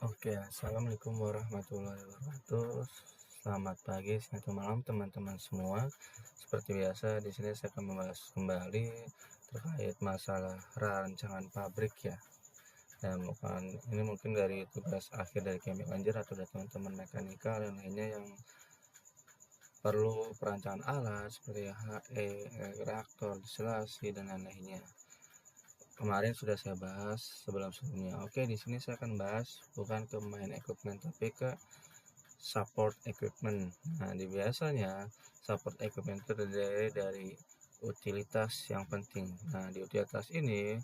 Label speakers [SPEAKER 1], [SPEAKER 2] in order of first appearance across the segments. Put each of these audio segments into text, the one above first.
[SPEAKER 1] Oke, assalamualaikum warahmatullahi wabarakatuh. Selamat pagi, siang, atau malam teman-teman semua. Seperti biasa, di sini saya akan membahas kembali terkait masalah rancangan pabrik ya. Dan ini mungkin dari tugas akhir dari chemical engineer atau dari teman-teman mekanika dan lainnya yang perlu perancangan alat seperti HE, reaktor, distilasi dan lain-lainnya. Kemarin sudah saya bahas sebelumnya. Oke, di sini saya akan bahas bukan ke main equipment tapi ke support equipment. Nah, biasanya support equipment itu terdiri dari utilitas yang penting. Nah, di utilitas ini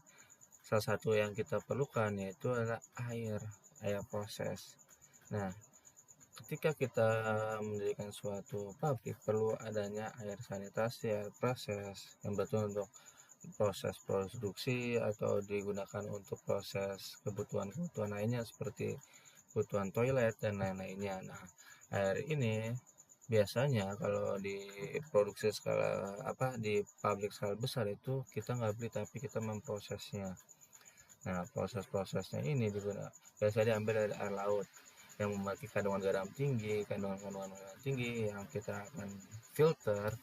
[SPEAKER 1] salah satu yang kita perlukan yaitu adalah air proses. Nah, ketika kita mendirikan suatu pabrik perlu adanya air sanitasi, air proses yang betul untuk proses produksi atau digunakan untuk proses kebutuhan lainnya seperti kebutuhan toilet dan lain-lainnya. Nah, air ini biasanya kalau diproduksi di pabrik skala besar itu kita nggak beli tapi kita memprosesnya. Nah, proses-prosesnya ini biasanya diambil dari air laut yang memiliki kandungan garam tinggi, kandungan tinggi yang kita akan filter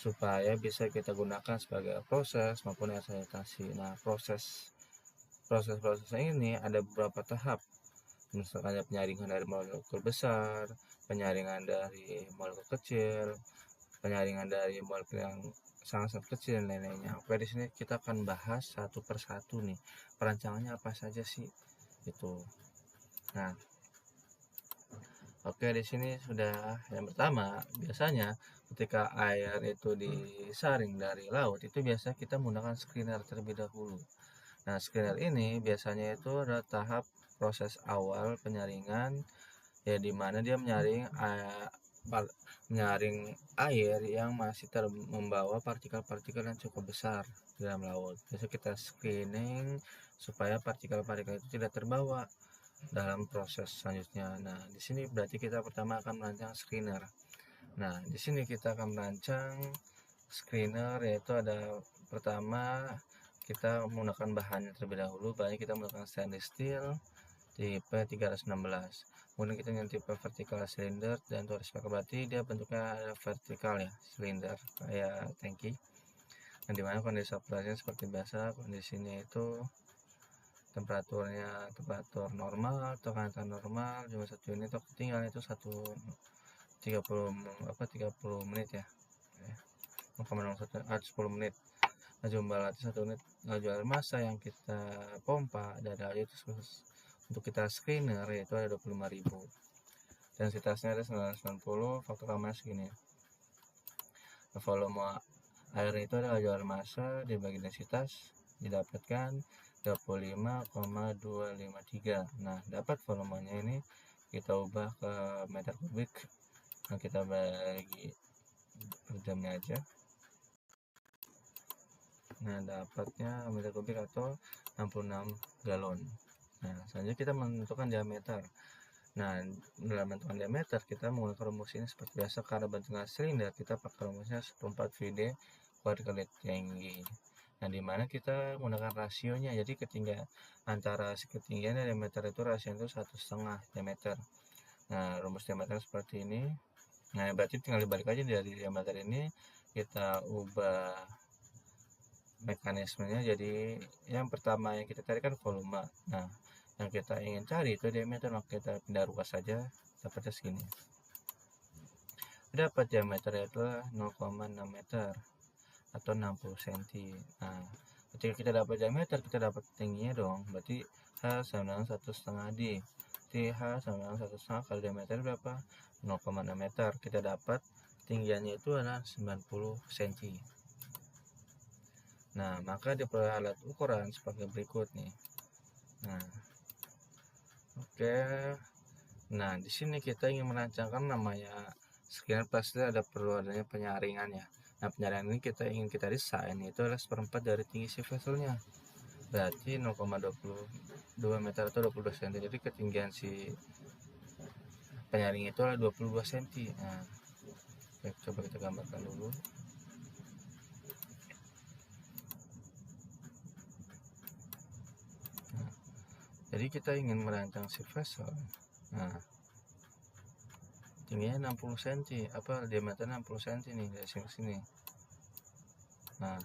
[SPEAKER 1] supaya bisa kita gunakan sebagai proses maupun air sanitasi. Nah, proses-prosesnya ini ada beberapa tahap. Misalkan ada penyaringan dari molekul besar, penyaringan dari molekul kecil, penyaringan dari molekul yang sangat-sangat kecil dan lain-lainnya. Oke, di sini kita akan bahas satu persatu nih. Perancangannya apa saja sih? Itu. Nah, oke, di sini sudah yang pertama, biasanya ketika air itu disaring dari laut, itu biasa kita menggunakan screener terlebih dahulu. Nah, screener ini biasanya itu adalah tahap proses awal penyaringan, ya dimana dia menyaring air yang masih membawa partikel-partikel yang cukup besar di dalam laut. Biasa kita screening supaya partikel-partikel itu tidak terbawa dalam proses selanjutnya. Nah, di sini berarti kita pertama akan merancang screener. Nah, di sini kita akan merancang screener, yaitu ada pertama kita menggunakan bahannya terlebih dahulu. Bahannya kita menggunakan stainless steel tipe 316. Kemudian kita dengan tipe vertical cylinder dan tulis pakai berarti dia bentuknya vertikal ya, silinder kayak tangki. Nah, dimana kondisi operasinya seperti biasa, kondisinya itu temperatur normal, tekanan normal, jumlah satu unit atau ketinggalan itu 30 menit ya. 10 menit. Nah, jumlah latih 1 unit laju air massa yang kita pompa dari air itu untuk kita screener yaitu ada 25.000. Densitasnya ada 990, faktor keamanan segini. Volume air itu ada laju air massa dibagi densitas didapatkan 25,253. Nah, dapat volumenya ini kita ubah ke meter kubik. Nah, kita bagi per jamnya aja. Nah, dapatnya meter kubik atau 66 galon. Nah, selanjutnya kita menentukan diameter. Nah, dalam menentukan diameter kita menggunakan rumus ini seperti biasa. Karena bentuknya silinder, kita pakai rumusnya 1/4 VD kuadrat kali tinggi. Nah, dimana kita menggunakan rasionya, jadi ketinggian antara ketinggian dan diameter itu rasio itu 1,5 diameter. Nah, rumus diameter seperti ini. Nah, berarti tinggal dibalik aja dari diameter ini kita ubah mekanismenya. Jadi yang pertama yang kita cari kan volume. Nah, yang kita ingin cari itu diameter, maka kita pindah ruas saja, dapatnya segini. Dapat diameter itu 0,6 meter atau 60 cm. Nah, ketika kita dapat diameter, kita dapat tingginya dong. Berarti H sama dengan 1,5 D. Jadi H sama dengan 1,5 kali diameter berapa? 0,6 meter. Kita dapat tinggiannya itu adalah 90 cm. Nah, maka diperoleh alat ukuran sebagai berikut nih. Nah, oke. Nah, di sini kita ingin merancangkan namanya screener, pasti perlu adanya penyaringan ya. Nah, penyaringan ini ingin kita desain itu adalah 1/4 dari tinggi si vesselnya. Berarti 0,22 meter atau 22 cm. Jadi ketinggian si penyaring itu adalah 22 cm. Nah, coba kita gambarkan dulu. Jadi kita ingin merancang si vessel. Nah, tingginya 60 cm, diameter 60 cm nih dari sini ke sini. Nah,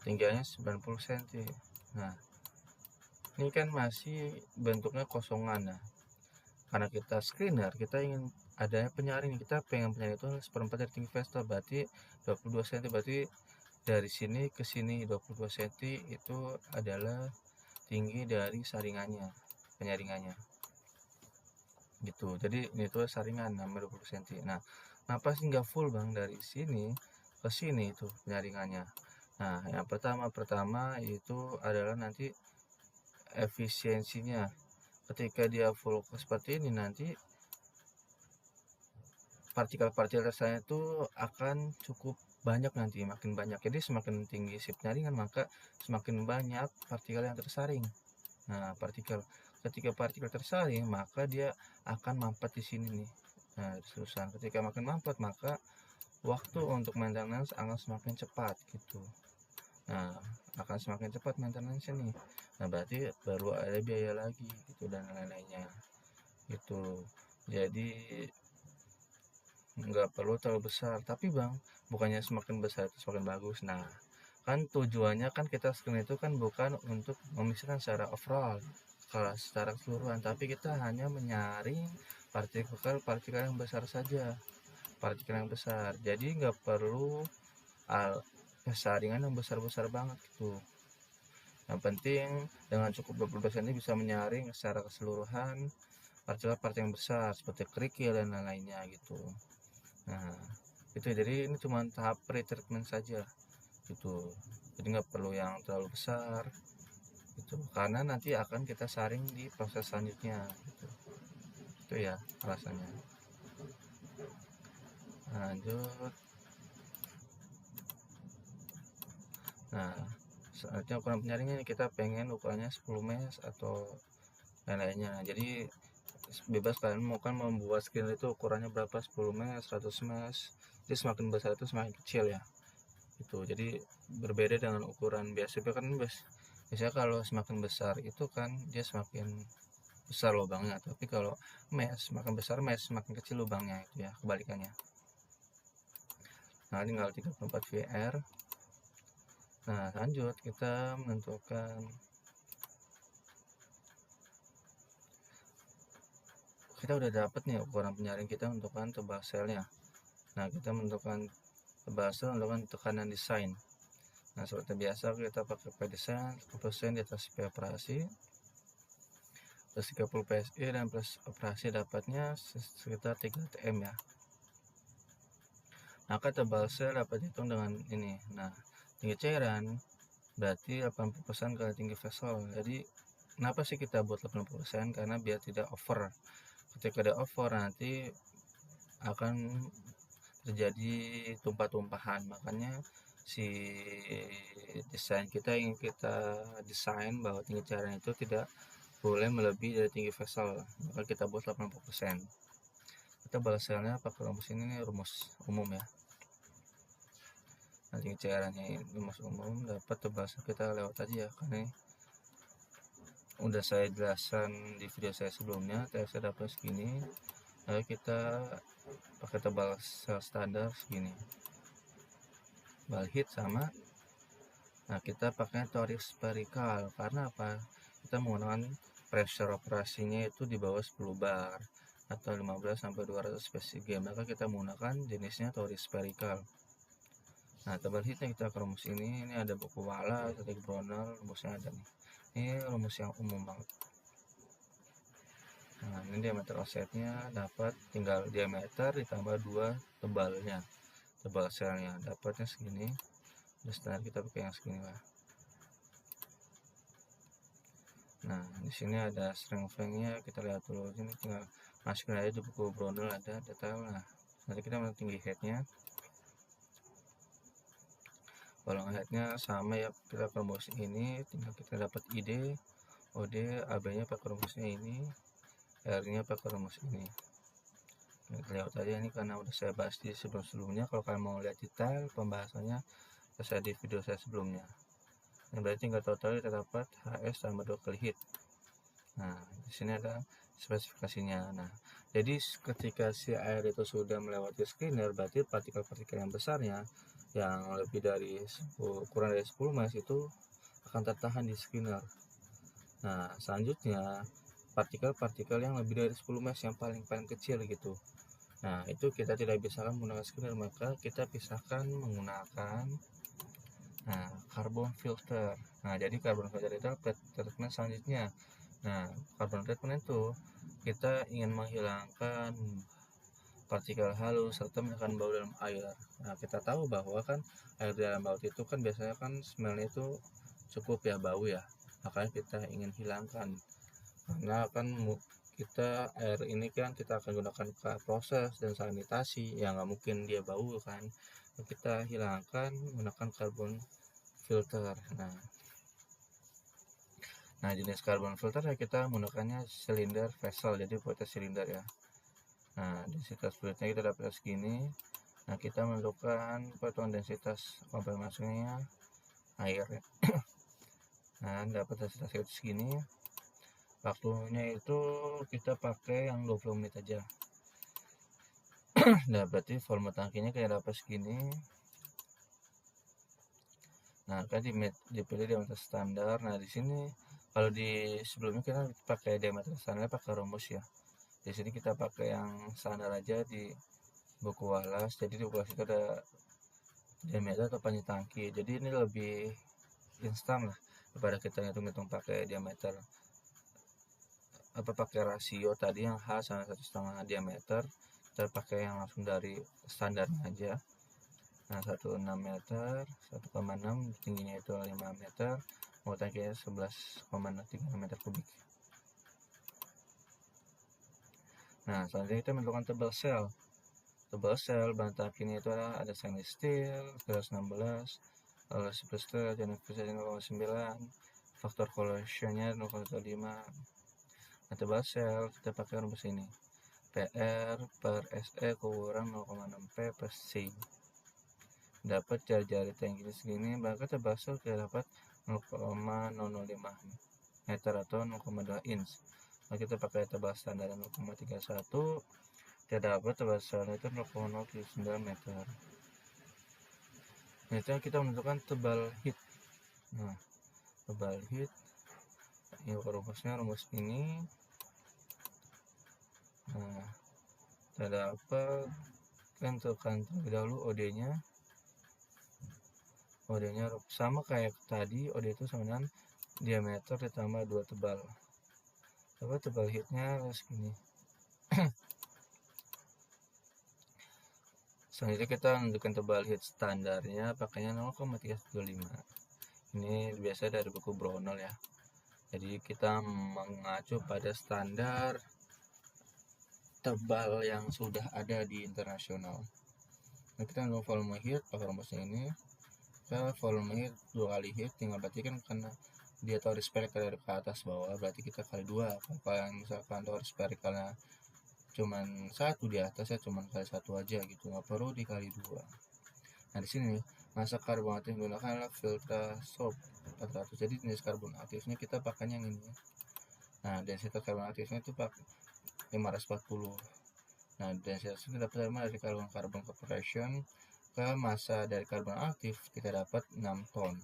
[SPEAKER 1] tingginya 90 cm. Nah, ini kan masih bentuknya kosongan. Nah, karena kita screener, kita ingin adanya penyaring. Kita pengen penyaring itu seperempat dari tinggi vessel, berarti 22 cm. Berarti dari sini ke sini 22 cm itu adalah tinggi dari saringannya, penyaringannya gitu. Jadi ini tuh saringan namanya 20 cm. Nah, kenapa sih nggak full bang dari sini ke sini itu penyaringannya? Nah, yang pertama itu adalah nanti efisiensinya. Ketika dia full seperti ini, nanti partikel-partikel tersayang itu akan cukup banyak, nanti makin banyak. Jadi semakin tinggi si penyaringan, maka semakin banyak partikel yang tersaring. Nah, ketika partikel tersaring, maka dia akan mampet di sini nih. Nah, susah. Ketika makin mampet, maka waktu untuk maintenance akan semakin cepat gitu. Nah, akan semakin cepat maintenance nih. Nah, berarti baru ada biaya lagi gitu dan lain-lainnya gitu. Jadi nggak perlu terlalu besar. Tapi bang, bukannya semakin besar itu semakin bagus. Nah, kan tujuannya kan kita screen itu kan bukan untuk memisahkan secara overall, kalau secara keseluruhan, tapi kita hanya menyaring partikel yang besar saja, partikel yang besar. Jadi nggak perlu saringan yang besar-besar banget gitu. Yang penting dengan cukup 20 cm bisa menyaring secara keseluruhan partikel-partikel yang besar seperti kerikil dan lain-lainnya gitu. Nah, itu jadi ini cuma tahap pre-treatment saja gitu. Jadi nggak perlu yang terlalu besar gitu, karena nanti akan kita saring di proses selanjutnya gitu. Itu ya alasannya. Lanjut. Nah, selanjutnya ukuran penyaringnya kita pengen ukurannya 10 mesh atau lain-lainnya. Jadi bebas kalian mau kan membuat screen itu ukurannya berapa, 10 mesh, 100 mesh. Jadi semakin besar itu semakin kecil ya gitu. Jadi berbeda dengan ukuran biasa kan. Biasanya kalau semakin besar itu kan dia semakin besar lubangnya, tapi kalau mesh semakin besar mesh semakin kecil lubangnya, itu ya kebalikannya. Nah, tinggal 34 VR. Nah, lanjut kita menentukan, kita udah dapat nih ukuran penyaring kita, menentukan tebal selnya. Nah, kita menentukan tebal sel, menentukan tekanan desain. Nah, seperti biasa kita pakai P-design 10% di atas P operasi plus 30 PSI dan plus operasi dapatnya sekitar 3 TM ya. Maka tebal sel dapat dihitung dengan ini. Nah, tinggi cairan berarti 80% kali tinggi vessel. Jadi kenapa sih kita buat 80%? Karena biar tidak over. Ketika ada over nanti akan terjadi tumpah-tumpahan. Makanya si desain kita ingin kita desain bahwa tinggi cairan itu tidak boleh melebihi dari tinggi vessel. Maka kita buat 80%. Kita balas selnya pakai rumus ini, rumus umum ya. Nah, tinggi cairannya rumus umum, dapat tebal sel kita lewat aja ya, karena udah saya jelaskan di video saya sebelumnya. Saya dapat segini, lalu kita pakai tebal sel standar segini, balhit sama. Nah, kita pakai toric spherical karena apa? Kita menggunakan pressure operasinya itu di bawah 10 bar atau 15 sampai 200 PSIG, maka kita menggunakan jenisnya toric spherical. Nah, tebal hitnya kita ke rumus ini ada buku Wala, Static Brunel, rumusnya ada nih. Ini rumus yang umum banget. Nah, ini diameter offsetnya dapat tinggal diameter ditambah 2 tebalnya, tebal selnya, dapatnya segini. Udah standar kita pakai yang segini lah. Nah, di sini ada strength length-nya, kita lihat dulu. Ini tinggal masukin aja di buku Brunel, ada detail. Nah, nanti kita mau tinggi headnya. Kalau headnya sama ya, kita ke rumus ini, tinggal kita dapat ID, OD, AB-nya pakai rumusnya ini, R-nya pakai rumus ini. Kita lihat aja ini karena udah saya bahas di sebelum-sebelumnya. Kalau kalian mau lihat detail pembahasannya, saya di video saya sebelumnya. Yang berarti tinggal total kita dapat HS tambah 2 kali hit. Nah, di sini ada spesifikasinya. Nah, jadi ketika si air itu sudah melewati screener, berarti partikel-partikel yang besarnya yang lebih dari 10, kurang dari 10 mesh itu akan tertahan di screener. Nah, selanjutnya partikel-partikel yang lebih dari 10 mesh yang paling kecil gitu. Nah, itu kita tidak bisa menggunakan screener, maka kita pisahkan menggunakan carbon filter. Nah, jadi carbon filter itu treatment selanjutnya. Nah, carbon treatment itu kita ingin menghilangkan partikel halus serta menghilangkan bau dalam air. Nah, kita tahu bahwa kan air dalam laut itu kan biasanya kan smellnya itu cukup ya, bau ya. Makanya kita ingin hilangkan. Karena kan kita air ini kan kita akan gunakan ke proses dan sanitasi, ya nggak mungkin dia bau kan. Kita hilangkan menggunakan carbon filter. Nah, jenis carbon filter ya kita menggunakannya silinder vessel, jadi buatnya silinder ya. Nah, densitas fluidnya kita dapat segini. Nah, kita menentukan perhitungan densitas komponen masuknya air ya. Nah, dapat densitas itu segini. Waktunya itu kita pakai yang 20 menit aja. Nah, berarti volume tangkinya kita dapat segini. Nah, kan dipilih diameter standar. Nah, di sini kalau di sebelumnya kita pakai diameter standar, pakai rumus ya. Di sini kita pakai yang standar aja di buku Wallace. Jadi di buku Wallace itu ada diameter atau panjang tangki. Jadi ini lebih instan lah daripada kita ngitung-ngitung pakai diameter, pakai rasio tadi yang H sama 1,5 diameter. Kita pakai yang langsung dari standarnya aja. Nah, 1,6 meter, 1,6, tingginya itu 5 meter, mau tangkinya 11,3 meter kubik. Nah, selanjutnya kita menentukan tebal sel. Tebal sel bahan tangkinya itu ada stainless steel 16, lalu steel dan 0,9, faktor corrosionnya 0,15. Nah, tebal sel kita pakai rumus ini, PR per SE kurang 0,6 P per C. Dapat jari-jari tangki segini, maka tebal sel kita dapat 0,005 meter atau 0,2 inch. Nah, kita pakai tebal standar 0,31, kita dapat tebal sel itu 0,09 meter. Nah, itu kita menentukan tebal heat. Nah, tebal heat ini rumusnya rumus ini. Nah, kita dapat tentukan terlebih dahulu OD nya sama kayak tadi, OD itu sama dengan diameter ditambah 2 tebal. Coba tebal heatnya segini. Selanjutnya kita menentukan tebal heat standarnya pakainya 0,335. Ini biasa dari buku Brownell ya. Jadi kita mengacu pada standar tebal yang sudah ada di internasional. Nah, kita mau volume heat pakai rumusnya ini. Kita volume heat 2 kali heat, tinggal berarti kan karena dia tahu sperical dari ke atas bawah, berarti kita kali 2. Kalau misalkan tahu sperikalnya cuman 1 di atas ya, cuman kali 1 aja gitu, nggak perlu dikali 2. Nah, di sini masa karbon aktif menggunakan adalah filter soap 400. Jadi jenis karbon aktifnya kita pakainya yang ini. Nah, densitas karbon aktifnya itu pakai 540. Nah, densitas ini dapat dari karbon compression ke massa dari karbon aktif kita dapat 6 ton.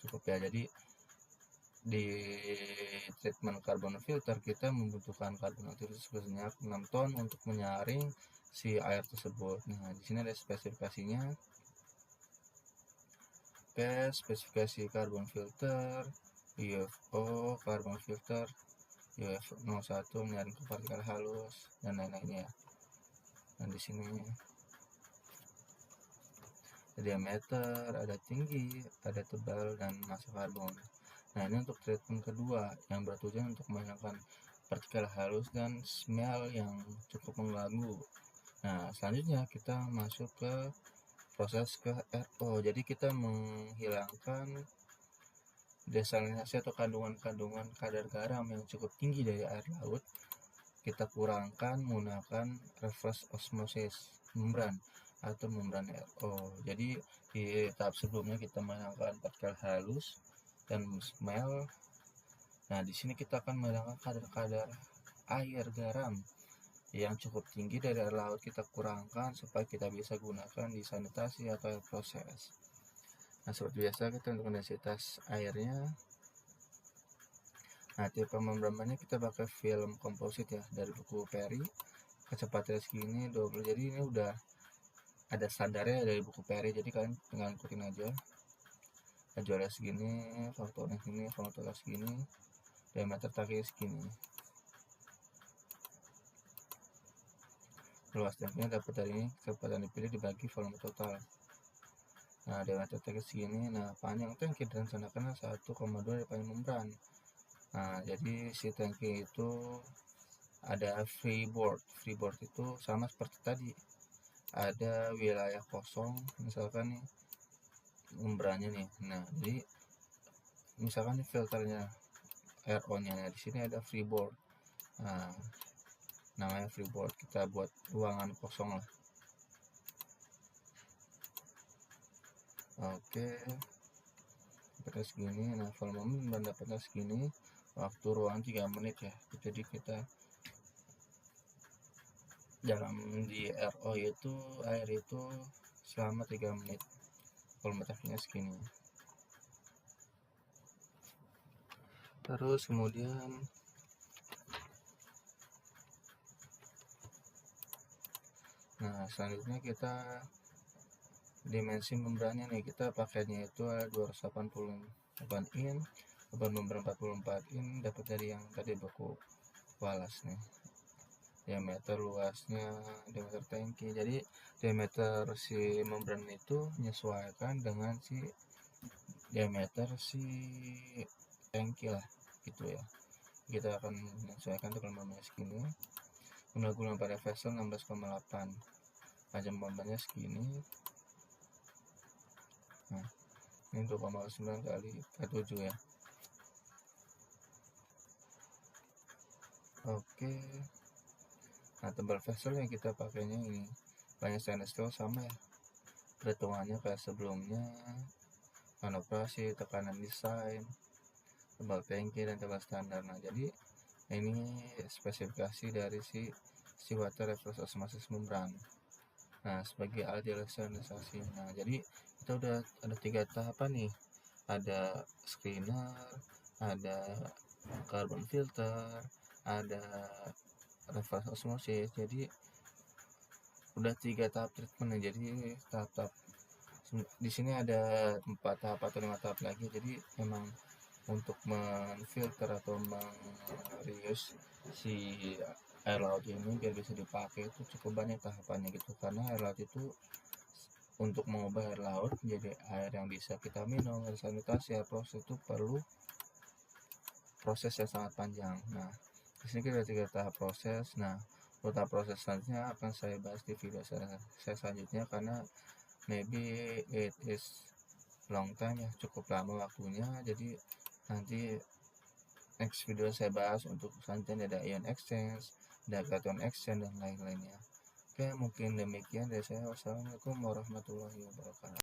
[SPEAKER 1] Cukup ya. Jadi di treatment karbon filter kita membutuhkan karbon aktif sebanyak 6 ton untuk menyaring si air tersebut. Nah, di sini ada spesifikasinya. Oke, spesifikasi karbon filter, UFO karbon filter, UFO 01 menyaring ke partikel halus dan lain-lainnya. Nah, di sini ada diameter, ada tinggi, ada tebal, dan massa karbon. Nah, ini untuk treatment kedua yang bertujuan untuk menghilangkan partikel halus dan smell yang cukup mengganggu. Nah, selanjutnya kita masuk ke proses ke RO. Jadi kita menghilangkan desalinasi atau kandungan kadar garam yang cukup tinggi dari air laut. Kita kurangkan menggunakan reverse osmosis membran atau membran RO. Jadi di tahap sebelumnya kita menghilangkan partikel halus dan smell. Nah, di sini kita akan menghilangkan kadar-kadar air garam yang cukup tinggi dari air laut, kita kurangkan supaya kita bisa gunakan di sanitasi atau air proses. Nah, seperti biasa kita untuk densitas airnya. Nah, tipe membrannya kita pakai film komposit ya dari buku Perry, kecepatannya segini 20. Jadi ini udah ada standarnya dari buku Perry, jadi kalian tinggal ikutin aja. Jualnya segini, faktornya segini, faktornya segini, diameter takinya segini. Luas tanknya dapat dari ini, kecepatan dipilih dibagi volume total. Nah, diameter tanknya segini. Nah, panjang tangki direncanakan 1,2 dari panjang membran. Nah, jadi si tangki itu ada freeboard. Freeboard itu sama seperti tadi, ada wilayah kosong, misalkan nih membrannya nih. Nah, jadi misalkan nih filternya RO nya, nah, di sini ada freeboard. Nah, namanya freeboard, kita buat ruangan kosong lah. Oke, dapatnya segini. Nah, volume membran dapatnya segini, waktu ruang 3 menit ya. Jadi kita dalam di RO itu air itu selama 3 menit, volume tanknya segini. Terus kemudian selanjutnya kita dimensi membrannya nih, kita pakainya itu 288 in, beban membran 44 in, dapat dari yang tadi buku Wallace nih. Diameter luasnya, diameter tangki, jadi diameter si membran itu menyesuaikan dengan si diameter si tangki lah gitu ya. Kita akan menyesuaikan dengan membrannya segini. Guna pada vessel 16,8, panjang membrannya segini. Nah, ini 2,9 kali 7 ya. Oke. Nah, tebal vessel yang kita pakainya ini banyak stainless steel sama ya, perhitungannya kayak sebelumnya, kan operasi, tekanan desain, tebal tangki, dan tebal standar. Nah, jadi ini spesifikasi dari si water reverse osmosis membran. Nah, sebagai alat desalinasi. Nah, jadi kita udah ada 3 tahapan nih, ada screener, ada carbon filter, ada reverse osmosis. Jadi udah 3 tahap treatment. Jadi tahap-tahap di sini ada 4 tahap atau 5 tahap lagi. Jadi memang untuk menfilter atau merius si air laut ini biar bisa dipakai itu cukup banyak tahapannya gitu, karena air laut itu untuk mengubah air laut menjadi air yang bisa kita minum, air sanitasi, air proses, itu perlu proses yang sangat panjang. Nah, di sini kita ada 3 tahap proses. Nah, tahap proses selanjutnya akan saya bahas di video saya selanjutnya, karena maybe it is long time ya, cukup lama waktunya. Jadi nanti next video saya bahas untuk selanjutnya ada ion exchange, ada cation exchange, dan lain-lainnya. Oke, mungkin demikian dari saya. Wassalamualaikum warahmatullahi wabarakatuh.